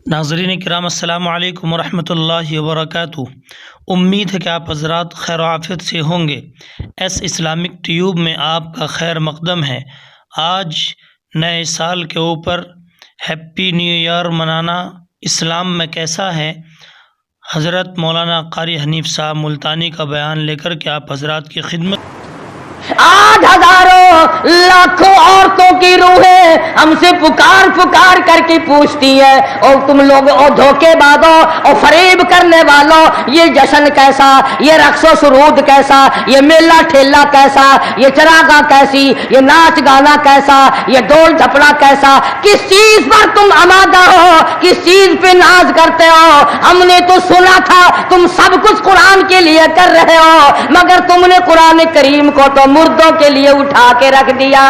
ناظرین کرام السلام علیکم ورحمۃ اللہ وبرکاتہ۔ امید ہے کہ آپ حضرات خیر و عافیت سے ہوں گے۔ ایس اسلامک ٹیوب میں آپ کا خیر مقدم ہے۔ آج نئے سال کے اوپر ہیپی نیو ایئر منانا اسلام میں کیسا ہے، حضرت مولانا قاری حنیف صاحب ملتانی کا بیان لے کر کے آپ حضرات کی خدمت۔ آج ہزاروں لاکھوں عورتوں کی روحیں ہم سے پکار پکار کر کے پوچھتی ہیں، اور تم لوگ او دھوکے بازوں اور فریب کرنے والوں، یہ جشن کیسا، یہ رقص و سرود کیسا، یہ میلہ ٹھیلا کیسا، یہ چراغاں کیسی، یہ ناچ گانا کیسا، یہ ڈول ڈھپڑا کیسا، کس چیز پر تم آمادہ ہو، کس چیز پہ ناز کرتے ہو؟ ہم نے تو سنا تھا تم سب کچھ قرآن کے لیے کر رہے ہو، مگر تم نے قرآن کریم کو تو مردوں کے لیے اٹھا کے رکھ دیا۔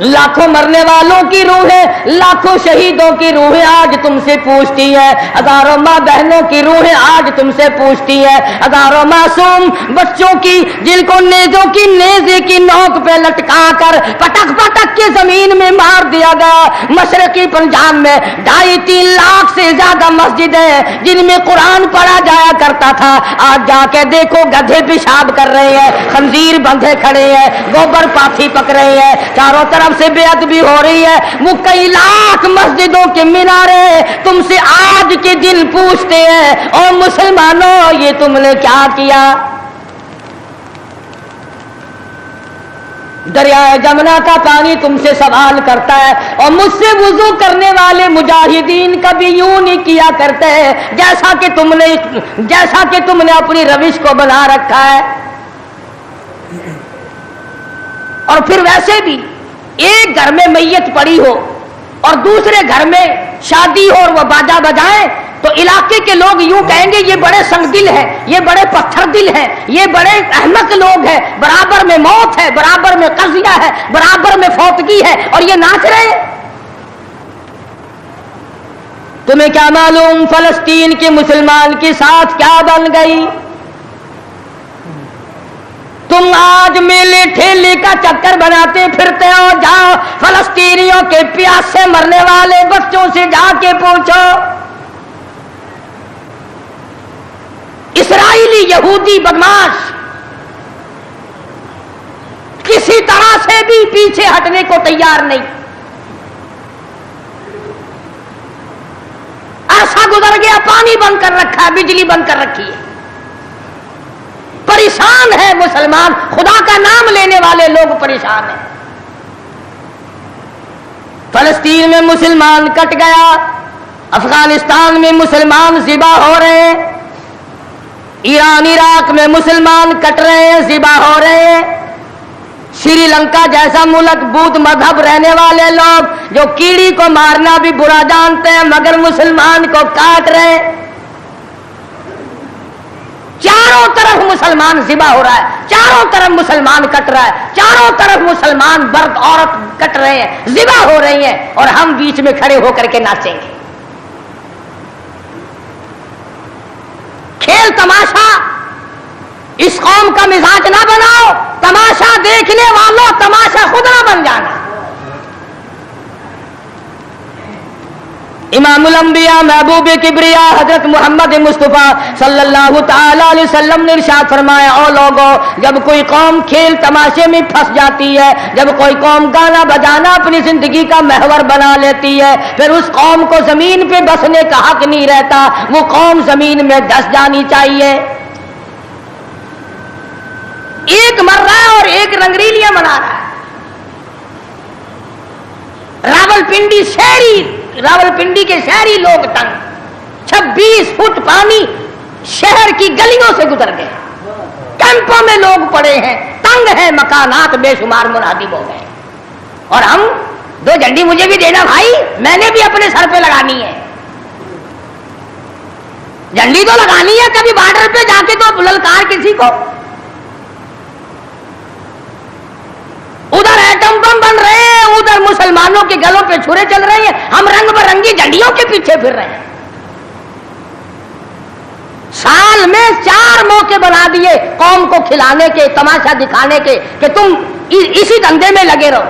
لاکھوں مرنے والوں کی روحیں، لاکھوں شہیدوں کی روحیں آج تم سے پوچھتی ہیں، ہزاروں ماں بہنوں کی روحیں آج تم سے پوچھتی ہیں، ہزاروں معصوم بچوں کی جن کو نیزوں کی نیزے کی نوک پہ لٹکا کر پٹک پٹک کے زمین میں مار دیا گیا۔ مشرقی پنجاب میں 2.5-3 لاکھ سے زیادہ مسجدیں جن میں قرآن پڑھا جایا کرتا تھا، آج جا کے دیکھو گدھے پیشاب کر رہے ہیں، خنزیر بندھے کھڑے ہیں، گوبر پاتھی پک رہے ہیں، چاروں طرف سے بے ادبی ہو رہی ہے۔ وہ کئی لاکھ مسجدوں کے مینارے تم سے آج کے دن پوچھتے ہیں، اور مسلمانوں یہ تم نے کیا کیا؟ دریائے جمنا کا پانی تم سے سوال کرتا ہے، اور مجھ سے وضو کرنے والے مجاہدین کبھی یوں نہیں کیا کرتے جیسا کہ تم نے اپنی روش کو بنا رکھا ہے۔ اور پھر ویسے بھی ایک گھر میں میت پڑی ہو اور دوسرے گھر میں شادی ہو اور وہ باجا بجائیں تو علاقے کے لوگ یوں کہیں گے یہ بڑے سنگ دل ہیں، یہ بڑے پتھر دل ہیں، یہ بڑے احمق لوگ ہیں، برابر میں موت ہے، برابر میں قضیہ ہے، برابر میں فوتگی ہے، اور یہ ناچ رہے ہیں۔ تمہیں کیا معلوم فلسطین کے مسلمان کے ساتھ کیا بن گئی؟ تم آج میلے ٹھیلے کا چکر بناتے پھرتے ہو، جاؤ فلسطینیوں کے پیاس سے مرنے والے بچوں سے جا کے پوچھو، اسرائیلی یہودی بدماش کسی طرح سے بھی پیچھے ہٹنے کو تیار نہیں۔ عرصہ گزر گیا، پانی بند کر رکھا ہے، بجلی بند کر رکھی ہے، پریشان ہے مسلمان، خدا کا نام لینے والے لوگ پریشان ہیں۔ فلسطین میں مسلمان کٹ گیا، افغانستان میں مسلمان ذبح ہو رہے ہیں، ایران عراق میں مسلمان کٹ رہے ہیں، ذبح ہو رہے ہیں، سری لنکا جیسا ملک بدھ مذہب رہنے والے لوگ جو کیڑی کو مارنا بھی برا جانتے ہیں مگر مسلمان کو کاٹ رہے ہیں۔ چاروں طرف مسلمان ذبح ہو رہا ہے، چاروں طرف مسلمان کٹ رہا ہے، چاروں طرف مسلمان مرد عورت کٹ رہے ہیں، ذبح ہو رہی ہیں، اور ہم بیچ میں کھڑے ہو کر کے ناچیں گے۔ کھیل تماشا اس قوم کا مزاج نہ بناؤ، تماشا دیکھنے والوں تماشا خود نہ بن جانا۔ امام الانبیاء محبوب کبریا حضرت محمد مصطفیٰ صلی اللہ تعالی علیہ وسلم نے ارشاد فرمایا، او لوگو، جب کوئی قوم کھیل تماشے میں پھنس جاتی ہے، جب کوئی قوم گانا بجانا اپنی زندگی کا محور بنا لیتی ہے، پھر اس قوم کو زمین پہ بسنے کا حق نہیں رہتا، وہ قوم زمین میں دس جانی چاہیے۔ ایک مر رہا ہے اور ایک رنگریلیاں منا رہا ہے۔ راولپنڈی کے شہری لوگ تنگ، 26 فٹ پانی شہر کی گلیوں سے گزر گئے، کیمپوں میں لوگ پڑے ہیں، تنگ ہیں مکانات، بے شمار منادب ہو گئے، اور ہم 2 جھنڈی مجھے بھی دینا بھائی، میں نے بھی اپنے سر پہ لگانی ہے، جھنڈی تو لگانی ہے، کبھی بارڈر پہ جا کے تو للکار کسی کو۔ ادھر ایٹم بم بن رہے ہیں، ادھر مسلمانوں کے گلوں پہ چھرے چل رہے ہیں، ہم رنگ برنگی جھنڈیوں کے پیچھے پھر رہے ہیں۔ سال میں 4 موقع بنا دیے قوم کو کھلانے کے، تماشا دکھانے کے، کہ تم اسی دھندے میں لگے رہو۔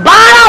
12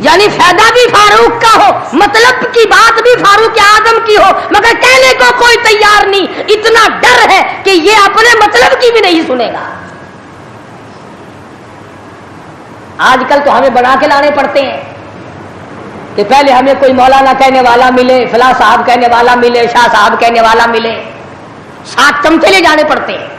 یعنی فائدہ بھی فاروق کا ہو، مطلب کی بات بھی فاروق اعظم کی ہو، مگر کہنے کو کوئی تیار نہیں، اتنا ڈر ہے کہ یہ اپنے مطلب کی بھی نہیں سنے گا۔ آج کل تو ہمیں بنا کے لانے پڑتے ہیں کہ پہلے ہمیں کوئی مولانا کہنے والا ملے، فلاں صاحب کہنے والا ملے، شاہ صاحب کہنے والا ملے، 7 چمچے لے جانے پڑتے ہیں۔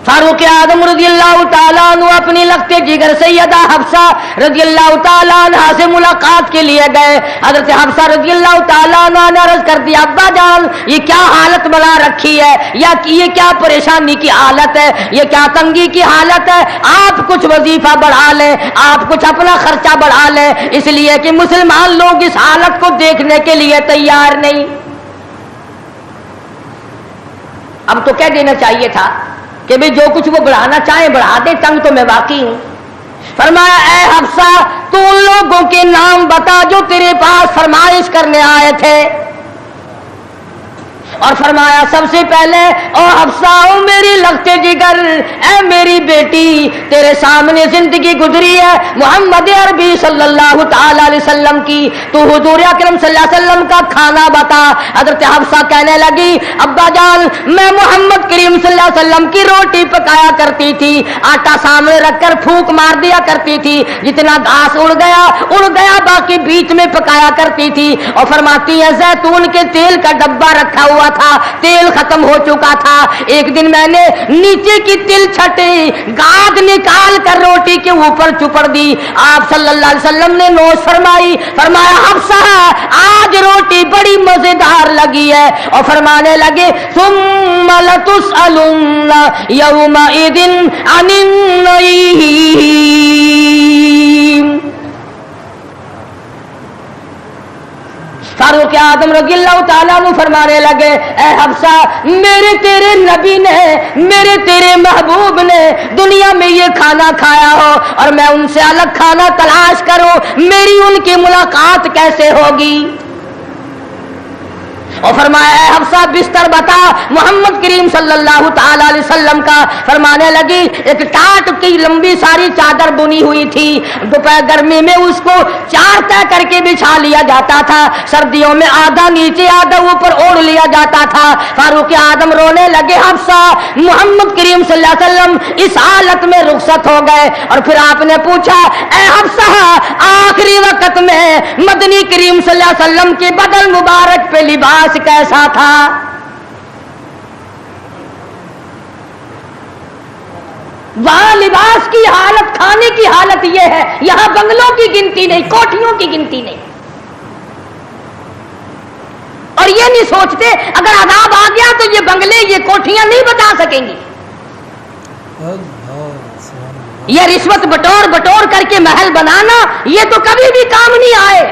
فاروق اعظم رضی اللہ تعالیٰ عنہ اپنی لختے جگر سیدہ حفصہ رضی اللہ تعالیٰ عنہ سے ملاقات کے لیے گئے۔ حضرت حفصہ رضی اللہ تعالیٰ عنہ نے عرض کر دیا، ابا جان یہ کیا حالت بنا رکھی ہے، یا یہ کیا پریشانی کی حالت ہے، یہ کیا تنگی کی حالت ہے، آپ کچھ وظیفہ بڑھا لیں، آپ کچھ اپنا خرچہ بڑھا لیں، اس لیے کہ مسلمان لوگ اس حالت کو دیکھنے کے لیے تیار نہیں۔ اب تو کہہ دینا چاہیے تھا کہ بھئی جو کچھ وہ بڑھانا چاہیں بڑھا دیں، تنگ تو میں واقعی ہوں۔ فرمایا اے حفصہ تو ان لوگوں کے نام بتا جو تیرے پاس فرمائش کرنے آئے تھے، اور فرمایا سب سے پہلے او حفصہ او میری لختے جگر، اے میری بیٹی تیرے سامنے زندگی گزری ہے محمد عربی صلی اللہ تعالی علیہ وسلم کی، تو حضور اکرم صلی اللہ علیہ وسلم کا کھانا بتا۔ حضرت حفصہ کہنے لگی ابا جان میں محمد کریم صلی اللہ علیہ وسلم کی روٹی پکایا کرتی تھی، آٹا سامنے رکھ کر پھونک مار دیا کرتی تھی، جتنا گھاس اڑ گیا باقی بیچ میں پکایا کرتی تھی، اور فرماتی ہے زیتون کے تیل کا ڈبہ رکھا ہوا تھا، تیل ختم ہو چکا تھا، ایک دن میں نے نیچے کی تل چھٹی گاد نکال کر روٹی کے اوپر چپڑ دی، آپ صلی اللہ علیہ وسلم نے نوش فرمائی، فرمایا حفصہ آج روٹی بڑی مزیدار لگی ہے، اور فرمانے لگے ثم لتسألن یومئذ عن النعیم۔ فاروق اعظم رضی اللہ تعالیٰ عنہ فرمانے لگے اے حفصہ میرے تیرے نبی نے، میرے تیرے محبوب نے دنیا میں یہ کھانا کھایا ہو اور میں ان سے الگ کھانا تلاش کروں، میری ان کی ملاقات کیسے ہوگی؟ اور فرمایا اے حفصہ بستر بتا محمد کریم صلی اللہ تعالی علیہ وسلم کا۔ فرمانے لگی ایک ٹاٹ کی لمبی ساری چادر بنی ہوئی تھی، دوپہر گرمی میں اس کو 4 طے کر کے بچھا لیا جاتا تھا، سردیوں میں آدھا نیچے آدھا اوپر اوڑھ لیا جاتا تھا۔ فاروق اعظم رونے لگے حفصہ محمد کریم صلی اللہ علیہ وسلم اس حالت میں رخصت ہو گئے، اور پھر آپ نے پوچھا اے حفصہ آخری وقت میں مدنی کریم صلی اللہ علیہ وسلم کے بدن مبارک پہ لباس کیسا تھا؟ وہاں لباس کی حالت، کھانے کی حالت یہ ہے، یہاں بنگلوں کی گنتی نہیں، کوٹھیوں کی گنتی نہیں، اور یہ نہیں سوچتے اگر عذاب آ گیا تو یہ بنگلے یہ کوٹھیاں نہیں بتا سکیں گی۔ یہ رشوت بٹور کر کے محل بنانا یہ تو کبھی بھی کام نہیں آئے۔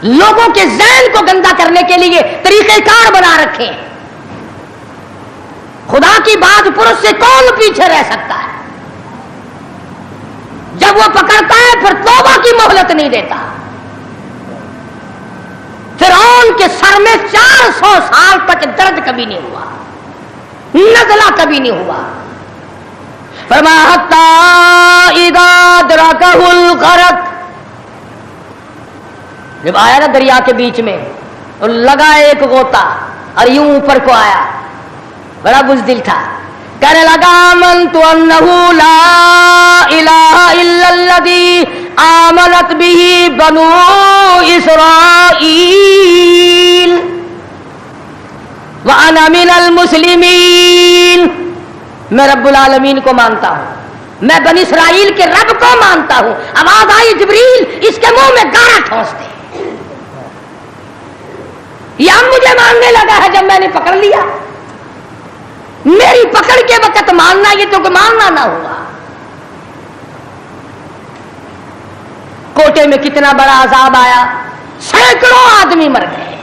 لوگوں کے ذہن کو گندا کرنے کے لیے طریقہ کار بنا رکھے ہیں۔ خدا کی بات پرس سے کون پیچھے رہ سکتا ہے؟ جب وہ پکڑتا ہے پھر توبہ کی مہلت نہیں دیتا۔ فرعون کے سر میں 400 سال تک درد کبھی نہیں ہوا، نزلہ کبھی نہیں ہوا۔ فرمایا حتی اذا ادرکہ الغرق، جب آیا نا دریا کے بیچ میں اور لگا ایک غوطہ اور یوں اوپر کو آیا، بڑا بزدل تھا، کہنے لگا آمنت انہ لا الہ الا الذی آمنت بہ بنو اسرائیل وانا من المسلمین، میں رب العالمین کو مانتا ہوں، میں بنی اسرائیل کے رب کو مانتا ہوں۔ آواز آئی جبریل اس کے منہ میں گانا ٹھونس دے، یا مجھے ماننے لگا ہے جب میں نے پکڑ لیا، میری پکڑ کے وقت ماننا یہ تو کہ ماننا نہ ہوا۔ کوٹے میں کتنا بڑا عذاب آیا، سینکڑوں آدمی مر گئے،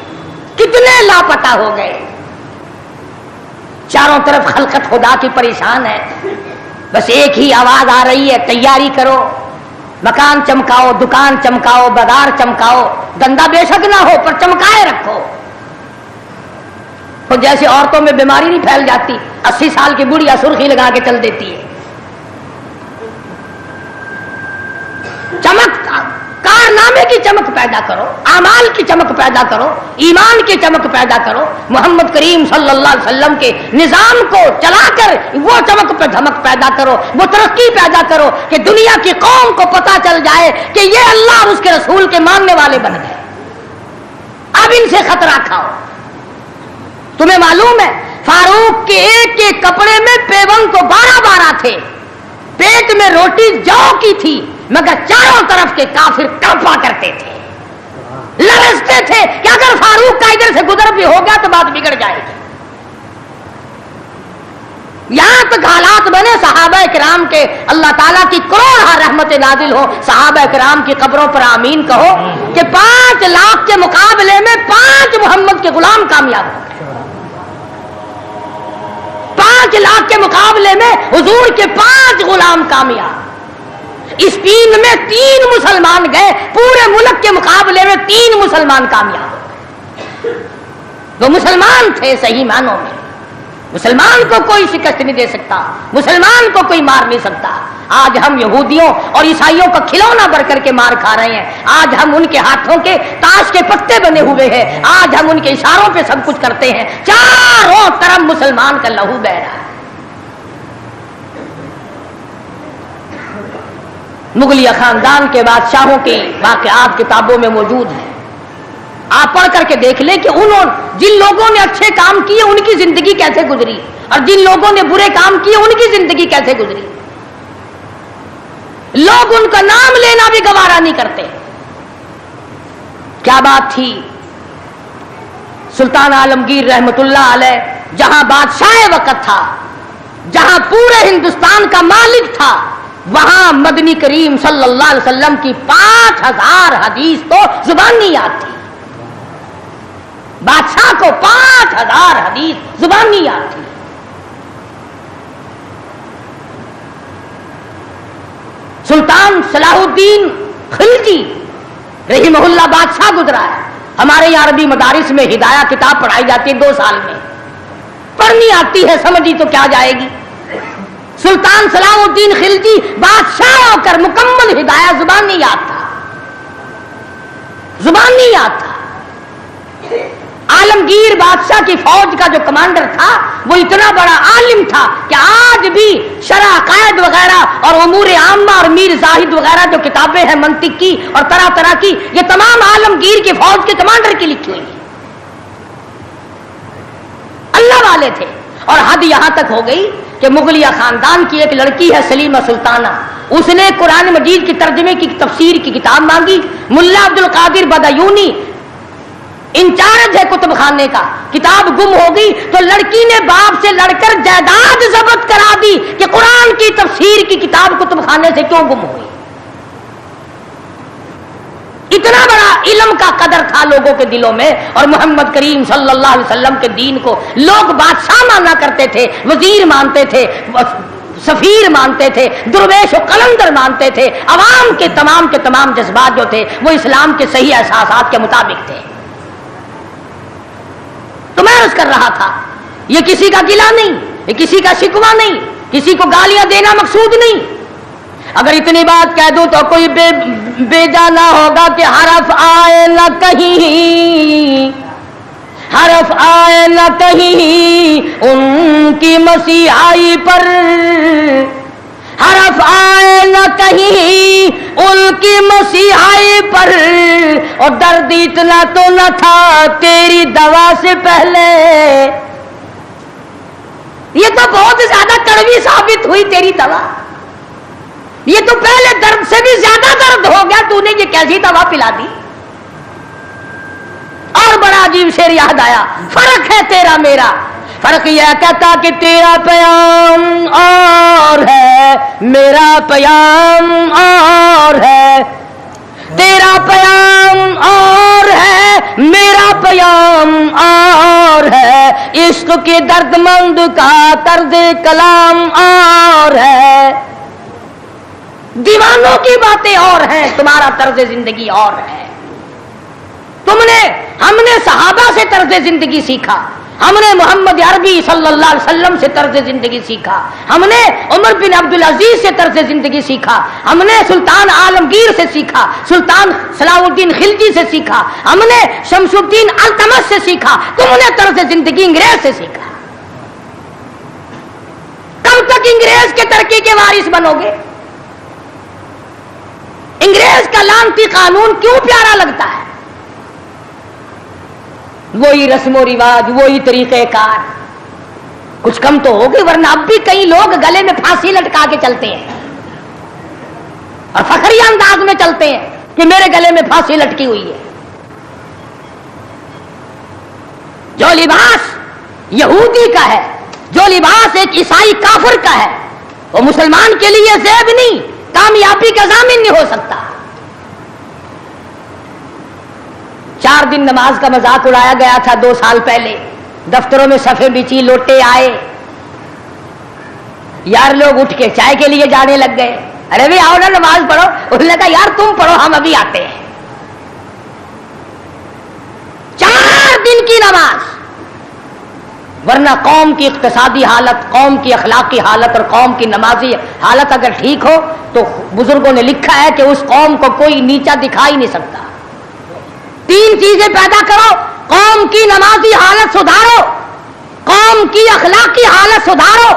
کتنے لاپتہ ہو گئے، چاروں طرف خلقت خدا کی پریشان ہے، بس ایک ہی آواز آ رہی ہے تیاری کرو، مکان چمکاؤ، دکان چمکاؤ، بازار چمکاؤ، دندا بے شک نہ ہو پر چمکائے رکھو۔ تو جیسے عورتوں میں بیماری نہیں پھیل جاتی، 80 سال کی بڑھیا سرخی لگا کے چل دیتی ہے. چمک، کارنامے کی چمک پیدا کرو، اعمال کی چمک پیدا کرو، ایمان کی چمک پیدا کرو. محمد کریم صلی اللہ علیہ وسلم کے نظام کو چلا کر وہ چمک پہ دھمک پیدا کرو، وہ ترقی پیدا کرو کہ دنیا کی قوم کو پتا چل جائے کہ یہ اللہ اور اس کے رسول کے ماننے والے بن گئے. اب ان سے خطرہ کھاؤ. تمہیں معلوم ہے فاروق کے ایک ایک کپڑے میں پیون تو 12 تھے، پیٹ میں روٹی جو کی تھی، مگر چاروں طرف کے کافر کانپا کرتے تھے، لرزتے تھے کہ اگر فاروق کا ادھر سے گزر بھی ہو گیا تو بات بگڑ جائے گی. یہاں تک حالات بنے صحابہ کرام کے اللہ تعالیٰ کی کروڑ رحمت نازل ہو، صحابہ کرام کی قبروں پر آمین کہو کہ 5 لاکھ کے مقابلے میں 5 محمد کے غلام کامیاب ہو گئے. 5 لاکھ کے مقابلے میں حضور کے 5 غلام کامیاب. اسپین میں 3 مسلمان گئے، پورے ملک کے مقابلے میں 3 مسلمان کامیاب ہو گئے. وہ مسلمان تھے صحیح معنوں میں. مسلمان کو کوئی شکست نہیں دے سکتا، مسلمان کو کوئی مار نہیں سکتا. آج ہم یہودیوں اور عیسائیوں کا کھلونا بن کر کے مار کھا رہے ہیں. آج ہم ان کے ہاتھوں کے تاش کے پتے بنے ہوئے ہیں. آج ہم ان کے اشاروں پہ سب کچھ کرتے ہیں. چاروں طرف مسلمان کا لہو بہ رہا ہے. مغلیہ خاندان کے بادشاہوں کے واقعات کتابوں میں موجود ہیں. آپ پڑھ کر کے دیکھ لیں کہ جن لوگوں نے اچھے کام کیے ان کی زندگی کیسے گزری، اور جن لوگوں نے برے کام کیے ان کی زندگی کیسے گزری. لوگ ان کا نام لینا بھی گوارا نہیں کرتے. کیا بات تھی. سلطان عالمگیر رحمت اللہ علیہ جہاں بادشاہ وقت تھا، جہاں پورے ہندوستان کا مالک تھا، وہاں مدنی کریم صلی اللہ علیہ وسلم کی 5000 حدیث تو زبانی یاد تھی. بادشاہ کو 5000 حدیث زبانی یاد تھی. سلطان صلاح الدین خلجی رحمہ اللہ بادشاہ گزرا ہے. ہمارے یہاں عربی مدارس میں ہدایہ کتاب پڑھائی جاتی ہے 2 سال میں، پڑھنی آتی ہے سمجھی تو کیا جائے گی. سلطان صلاح الدین خلجی بادشاہ ہو کر مکمل ہدایہ زبانی یاد تھا، زبانی یاد تھا. عالمگیر بادشاہ کی فوج کا جو کمانڈر تھا وہ اتنا بڑا عالم تھا کہ آج بھی شرح عقائد وغیرہ اور امور عامہ اور میر زاہد وغیرہ جو کتابیں ہیں منطق کی اور طرح طرح کی، یہ تمام عالمگیر کی فوج کے کمانڈر کی لکھی ہوئی ہیں. اللہ والے تھے. اور حد یہاں تک ہو گئی کہ مغلیہ خاندان کی ایک لڑکی ہے سلیمہ سلطانہ، اس نے قرآن مجید کی ترجمے کی تفسیر کی کتاب مانگی. ملا عبد القادر بدایونی انچارج ہے کتب خانے کا، کتاب گم ہو گئی تو لڑکی نے باپ سے لڑ کر جائیداد ضبط کرا دی کہ قرآن کی تفسیر کی کتاب کتب خانے سے کیوں گم ہوئی. اتنا بڑا علم کا قدر تھا لوگوں کے دلوں میں. اور محمد کریم صلی اللہ علیہ وسلم کے دین کو لوگ بادشاہ مانا کرتے تھے، وزیر مانتے تھے، سفیر مانتے تھے، درویش و قلندر مانتے تھے. عوام کے تمام جذبات جو تھے وہ اسلام کے صحیح احساسات کے مطابق تھے. تو میں عرض کر رہا تھا یہ کسی کا گلہ نہیں، یہ کسی کا شکوہ نہیں، کسی کو گالیاں دینا مقصود نہیں. اگر اتنی بات کہہ دوں تو کوئی بے جانا ہوگا کہ حرف آئے نہ کہیں، حرف آئے نہ کہیں ان کی مسیحائی پر، حرف آئے نہ کہیں ان کی مسیحائی پر، اور درد اتنا تو نہ تھا تیری دوا سے پہلے. یہ تو بہت زیادہ کڑوی ثابت ہوئی تیری دوا. یہ تو پہلے درد سے بھی زیادہ درد ہو گیا، تو نے یہ کیسی دوا پلا دی. اور بڑا عجیب شعر یاد آیا، فرق ہے تیرا میرا، فرق یہ کہتا کہ تیرا پیام اور ہے میرا پیام اور ہے، تیرا پیام اور ہے میرا پیام اور ہے، عشق کے درد مند کا طرز کلام اور ہے. دیوانوں کی باتیں اور ہیں، تمہارا طرز زندگی اور ہے. ہم نے صحابہ سے طرز زندگی سیکھا، ہم نے محمد عربی صلی اللہ علیہ وسلم سے طرز زندگی سیکھا، ہم نے عمر بن عبدالعزیز سے طرز زندگی سیکھا، ہم نے سلطان عالمگیر سے سیکھا، سلطان صلاح الدین خلجی سے سیکھا، ہم نے شمس الدین التمش سے سیکھا، تم نے طرز زندگی انگریز سے سیکھا۔ کب تک انگریز کے ترقی کے وارث بنو گے؟ انگریز کا لعنتی قانون کیوں پیارا لگتا ہے؟ وہی رسم و رواج، وہی طریقہ کار، کچھ کم تو ہوگی، ورنہ اب بھی کئی لوگ گلے میں پھانسی لٹکا کے چلتے ہیں اور فخری انداز میں چلتے ہیں کہ میرے گلے میں پھانسی لٹکی ہوئی ہے۔ جو لباس یہودی کا ہے، جو لباس ایک عیسائی کافر کا ہے، وہ مسلمان کے لیے زیب نہیں، کامیابی کا ضامن نہیں ہو سکتا۔ 4 دن نماز کا مذاق اڑایا گیا تھا 2 سال پہلے، دفتروں میں صفیں بچی، لوٹے آئے، یار لوگ اٹھ کے چائے کے لیے جانے لگ گئے، ارے بھی آؤ نا نماز پڑھو، انہوں نے کہا یار تم پڑھو ہم ابھی آتے ہیں۔ 4 دن کی نماز، ورنہ قوم کی اقتصادی حالت، قوم کی اخلاقی حالت اور قوم کی نمازی حالت اگر ٹھیک ہو تو بزرگوں نے لکھا ہے کہ اس قوم کو کوئی نیچا دکھا ہی نہیں سکتا۔ 3 چیزیں پیدا کرو، قوم کی نمازی حالت سدھارو، قوم کی اخلاقی حالت سدھارو،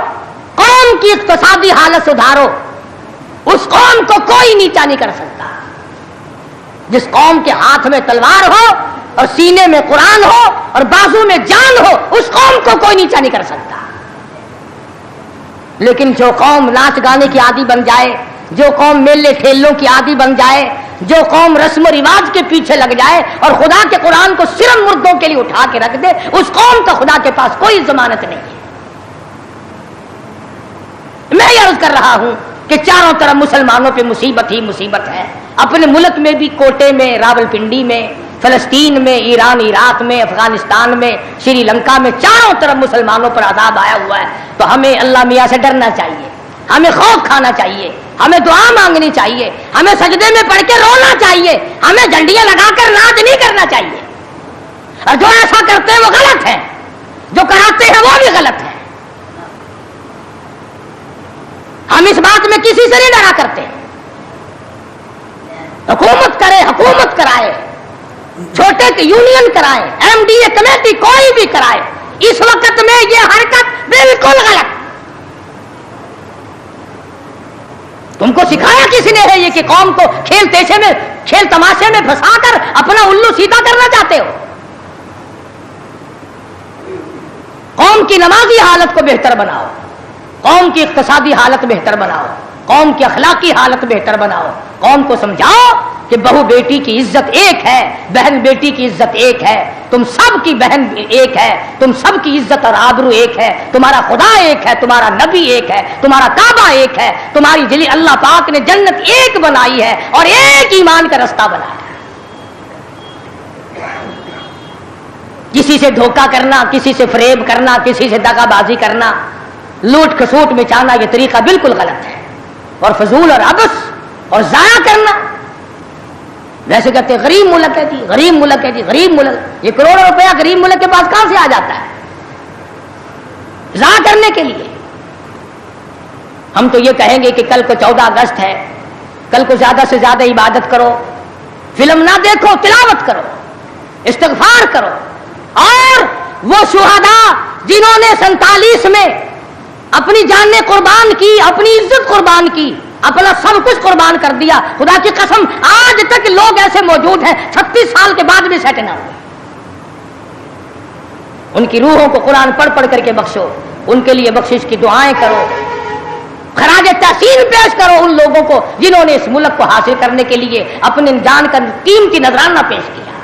قوم کی اقتصادی حالت سدھارو، اس قوم کو کوئی نیچا نہیں کر سکتا۔ جس قوم کے ہاتھ میں تلوار ہو اور سینے میں قرآن ہو اور بازو میں جان ہو، اس قوم کو کوئی نیچا نہیں کر سکتا۔ لیکن جو قوم ناچ گانے کی عادی بن جائے، جو قوم میلے ٹھیلوں کی عادی بن جائے، جو قوم رسم و رواج کے پیچھے لگ جائے اور خدا کے قرآن کو صرف مردوں کے لیے اٹھا کے رکھ دے، اس قوم کا خدا کے پاس کوئی ضمانت نہیں ہے۔ میں یہ عرض کر رہا ہوں کہ چاروں طرف مسلمانوں پہ مصیبت ہی مصیبت ہے، اپنے ملک میں بھی، کوٹے میں، راولپنڈی میں، فلسطین میں، ایران عراق میں، افغانستان میں، سری لنکا میں، چاروں طرف مسلمانوں پر عذاب آیا ہوا ہے۔ تو ہمیں اللہ میاں سے ڈرنا چاہیے، ہمیں خوف کھانا چاہیے، ہمیں دعا مانگنی چاہیے، ہمیں سجدے میں پڑھ کے رونا چاہیے، ہمیں جھنڈیاں لگا کر ناچ نہیں کرنا چاہیے، اور جو ایسا کرتے ہیں وہ غلط ہے، جو کراتے ہیں وہ بھی غلط ہے۔ ہم اس بات میں کسی سے نہیں ڈرا کرتے، حکومت کرے، حکومت کرائے، چھوٹے کے یونین کرائے، ایم ڈی اے کمیٹی کوئی بھی کرائے، اس وقت میں یہ حرکت بالکل غلط۔ تم کو سکھایا کس نے ہے یہ کہ قوم کو کھیل تیشے میں، کھیل تماشے میں پھنسا کر اپنا الو سیدھا کرنا چاہتے ہو؟ قوم کی نمازی حالت کو بہتر بناؤ، قوم کی اقتصادی حالت بہتر بناؤ، قوم کی اخلاقی حالت بہتر بناؤ، قوم کو سمجھاؤ کہ بہو بیٹی کی عزت ایک ہے، بہن بیٹی کی عزت ایک ہے، تم سب کی بہن ایک ہے، تم سب کی عزت اور آبرو ایک ہے، تمہارا خدا ایک ہے، تمہارا نبی ایک ہے، تمہارا کعبہ ایک ہے، تمہاری جلی اللہ پاک نے جنت ایک بنائی ہے اور ایک ایمان کا رستہ بنایا ہے۔ کسی سے دھوکہ کرنا، کسی سے فریب کرنا، کسی سے دغا بازی کرنا، لوٹ کھسوٹ مچانا، یہ طریقہ بالکل غلط ہے، اور فضول اور عبث اور ضائع کرنا۔ ویسے کہتے ہیں غریب ملک ہے جی، غریب ملک ہے جی، غریب ملک، یہ کروڑوں روپیہ غریب ملک کے پاس کہاں سے آ جاتا ہے ضائع کرنے کے لیے؟ ہم تو یہ کہیں گے کہ کل کو 14 اگست ہے، کل کو زیادہ سے زیادہ عبادت کرو، فلم نہ دیکھو، تلاوت کرو، استغفار کرو، اور وہ شہداء جنہوں نے 47 میں اپنی جانیں قربان کی، اپنی عزت قربان کی، اپنا سب کچھ قربان کر دیا، خدا کی قسم آج تک لوگ ایسے موجود ہیں 36 سال کے بعد بھی سیٹ نہ ہوئے۔ ان کی روحوں کو قرآن پڑھ پڑھ کر کے بخشو، ان کے لیے بخشش کی دعائیں کرو، خراج تحسین پیش کرو ان لوگوں کو جنہوں نے اس ملک کو حاصل کرنے کے لیے اپنے جان کا قیمتی نذرانہ پیش کیا۔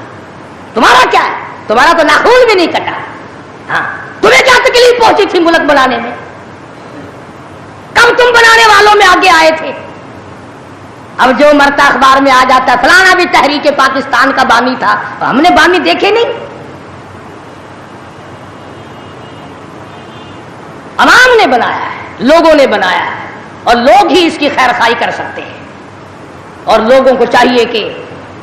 تمہارا کیا ہے؟ تمہارا تو ناخون بھی نہیں کٹا۔ ہاں، تمہیں کیا تکلیف پہنچی تھی ملک بنانے میں؟ کب تم بنانے والوں میں آگے آئے تھے؟ اب جو مرتا اخبار میں آ جاتا ہے فلانا بھی تحریک پاکستان کا بانی تھا، ہم نے بانی دیکھے نہیں، عوام نے بنایا ہے، لوگوں نے بنایا ہے، اور لوگ ہی اس کی خیر خواہی کر سکتے ہیں۔ اور لوگوں کو چاہیے کہ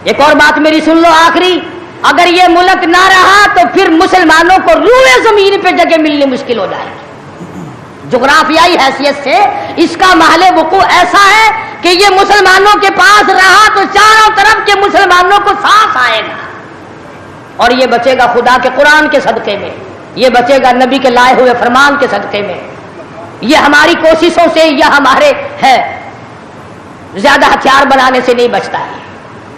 ایک اور بات میری سن لو آخری، اگر یہ ملک نہ رہا تو پھر مسلمانوں کو روئے زمین پہ جگہ ملنی مشکل ہو جائے گی۔ جغرافیائی حیثیت سے اس کا محل وقوع ایسا ہے کہ یہ مسلمانوں کے پاس رہا تو چاروں طرف کے مسلمانوں کو سانس آئے گا، اور یہ بچے گا خدا کے قرآن کے صدقے میں، یہ بچے گا نبی کے لائے ہوئے فرمان کے صدقے میں، یہ ہماری کوششوں سے یا ہمارے ہے زیادہ ہتھیار بنانے سے نہیں بچتا ہے۔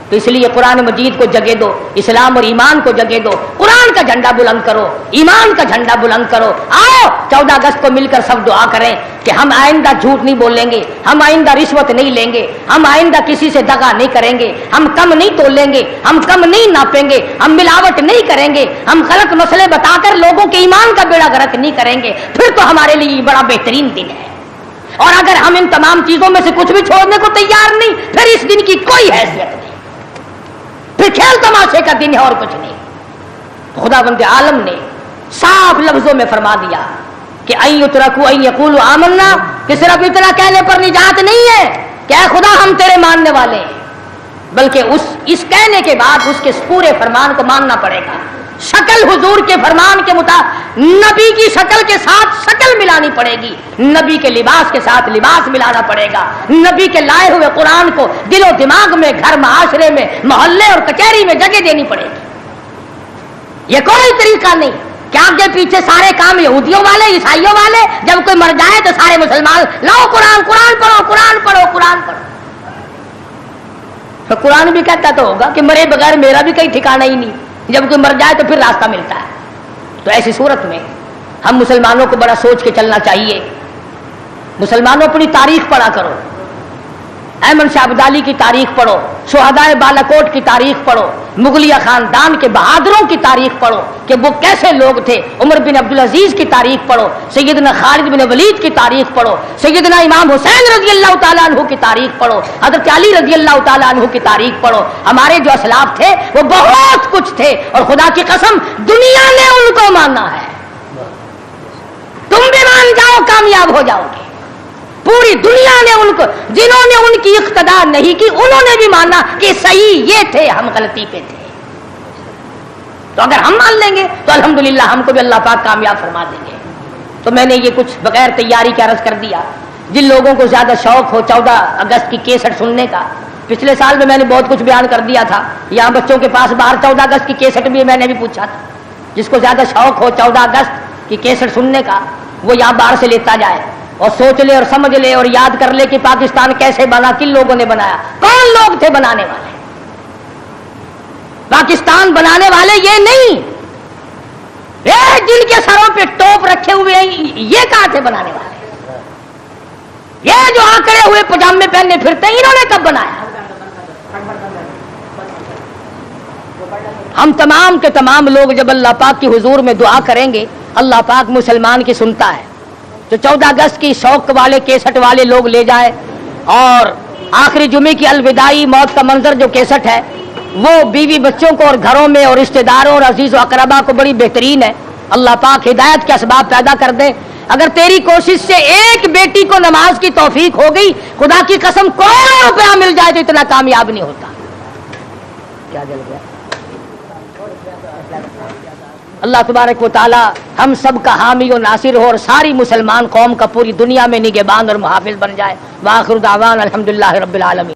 تو اس لیے قرآن مجید کو جگہ دو، اسلام اور ایمان کو جگہ دو، قرآن کا جھنڈا بلند کرو، ایمان کا جھنڈا بلند کرو۔ آؤ 14 اگست کو مل کر سب دعا کریں کہ ہم آئندہ جھوٹ نہیں بولیں گے، ہم آئندہ رشوت نہیں لیں گے، ہم آئندہ کسی سے دغا نہیں کریں گے، ہم کم نہیں تولیں گے، ہم کم نہیں ناپیں گے، ہم ملاوٹ نہیں کریں گے، ہم غلط مسئلے بتا کر لوگوں کے ایمان کا بیڑا غرق نہیں کریں گے۔ پھر تو ہمارے لیے یہ بڑا بہترین دن ہے۔ اور اگر ہم ان تمام چیزوں میں سے کچھ بھی چھوڑنے کو تیار نہیں، پھر اس دن کی کوئی حیثیت نہیں، پھر کھیل تماشے کا دن ہے اور کچھ نہیں۔ خدا بند عالم نے صاف لفظوں میں فرما دیا کہ ان یترکوا ان یقولوا آمنا، کہ صرف اتنا کہنے پر نجات نہیں ہے کہ اے خدا ہم تیرے ماننے والے ہیں، بلکہ اس کہنے کے بعد اس کے پورے فرمان کو ماننا پڑے گا۔ شکل حضور کے فرمان کے مطابق نبی کی شکل کے ساتھ شکل ملانی پڑے گی، نبی کے لباس کے ساتھ لباس ملانا پڑے گا، نبی کے لائے ہوئے قرآن کو دل و دماغ میں، گھر معاشرے میں، محلے اور کچہری میں جگہ دینی پڑے گی۔ یہ کوئی طریقہ نہیں کہ آگے پیچھے سارے کام یہودیوں والے، عیسائیوں والے، جب کوئی مر جائے تو سارے مسلمان لاؤ قرآن پڑھو، قرآن پڑھو۔ تو قرآن بھی کہتا تو ہوگا کہ مرے بغیر میرا بھی کہیں ٹھکانہ ہی نہیں، جب کوئی مر جائے تو پھر راستہ ملتا ہے۔ تو ایسی صورت میں ہم مسلمانوں کو بڑا سوچ کے چلنا چاہیے۔ مسلمانوں اپنی تاریخ پڑھا کرو، احمد شاہ ابدالی کی تاریخ پڑھو، شہدائے بالاکوٹ کی تاریخ پڑھو، مغلیہ خاندان کے بہادروں کی تاریخ پڑھو کہ وہ کیسے لوگ تھے، عمر بن عبدالعزیز کی تاریخ پڑھو، سیدنا خالد بن ولید کی تاریخ پڑھو، سیدنا امام حسین رضی اللہ تعالیٰ عنہ کی تاریخ پڑھو، حضرت علی رضی اللہ تعالیٰ عنہ کی تاریخ پڑھو۔ ہمارے جو اسلاف تھے وہ بہت کچھ تھے، اور خدا کی قسم دنیا نے ان کو مانا ہے۔ تم بھی مان جاؤ کامیاب ہو جاؤ گے۔ پوری دنیا نے ان کو، جنہوں نے ان کی اقتدا نہیں کی انہوں نے بھی مانا کہ صحیح یہ تھے، ہم غلطی پہ تھے۔ تو اگر ہم مان لیں گے تو الحمدللہ ہم کو بھی اللہ پاک کامیاب فرما دیں گے۔ تو میں نے یہ کچھ بغیر تیاری کے عرض کر دیا۔ جن لوگوں کو زیادہ شوق ہو 14 اگست کی کیسٹ سننے کا، پچھلے سال میں نے بہت کچھ بیان کر دیا تھا، یہاں بچوں کے پاس باہر 14 اگست کی کیسٹ بھی میں نے بھی پوچھا تھا۔ جس کو زیادہ شوق ہو 14 اگست کی کیسٹ سننے کا وہ یہاں باہر سے لیتا جائے اور سوچ لے اور سمجھ لے اور یاد کر لے کہ پاکستان کیسے بنا، کن لوگوں نے بنایا، کون لوگ تھے بنانے والے۔ پاکستان بنانے والے یہ نہیں، جن کے سروں پہ ٹوپ رکھے ہوئے ہیں یہ کہاں تھے بنانے والے؟ یہ جو آکڑے ہوئے پجامے پہننے پھرتے ہیں انہوں نے کب بنایا؟ ہم تمام کے تمام لوگ جب اللہ پاک کی حضور میں دعا کریں گے، اللہ پاک مسلمان کی سنتا ہے۔ تو 14 اگست کی شوق والے کیسٹ والے لوگ لے جائے، اور آخری جمعے کی الوداعی موت کا منظر جو کیسٹ ہے وہ بیوی بچوں کو اور گھروں میں اور رشتہ داروں اور عزیز و اقربا کو بڑی بہترین ہے۔ اللہ پاک ہدایت کے اسباب پیدا کر دے۔ اگر تیری کوشش سے ایک بیٹی کو نماز کی توفیق ہو گئی، خدا کی قسم کوئی روپیہ مل جائے تو اتنا کامیاب نہیں ہوتا۔ کیا جل گیا؟ اللہ تبارک و تعالی ہم سب کا حامی و ناصر ہو اور ساری مسلمان قوم کا پوری دنیا میں نگہبان اور محافظ بن جائے۔ وآخر دعوانا الحمدللہ رب العالمین۔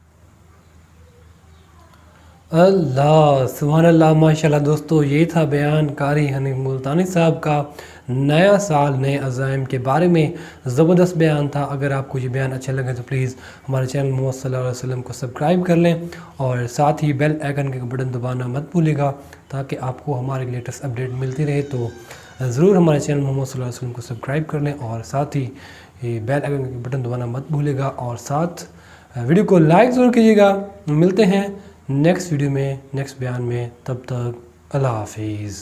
اللہ سبحان اللہ، ماشاءاللہ دوستو، یہ تھا بیان قاری حنیف ملتانی صاحب کا نیا سال نئے عزائم کے بارے میں۔ زبردست بیان تھا۔ اگر آپ کو یہ بیان اچھا لگے تو پلیز ہمارے چینل محمد صلی اللہ علیہ وسلم کو سبسکرائب کر لیں، اور ساتھ ہی بیل آئیکن کے بٹن دبانا مت بھولے گا تاکہ آپ کو ہماری لیٹسٹ اپڈیٹ ملتی رہے۔ تو ضرور ہمارے چینل محمد صلی اللہ علیہ وسلم کو سبسکرائب کر لیں، اور ساتھ ہی بیل آئیکن کے بٹن دبانا مت بھولے گا، اور ساتھ ویڈیو کو لائک ضرور کیجیے گا۔ ملتے ہیں نیکسٹ ویڈیو میں، نیکسٹ بیان میں، تب تک اللہ حافظ۔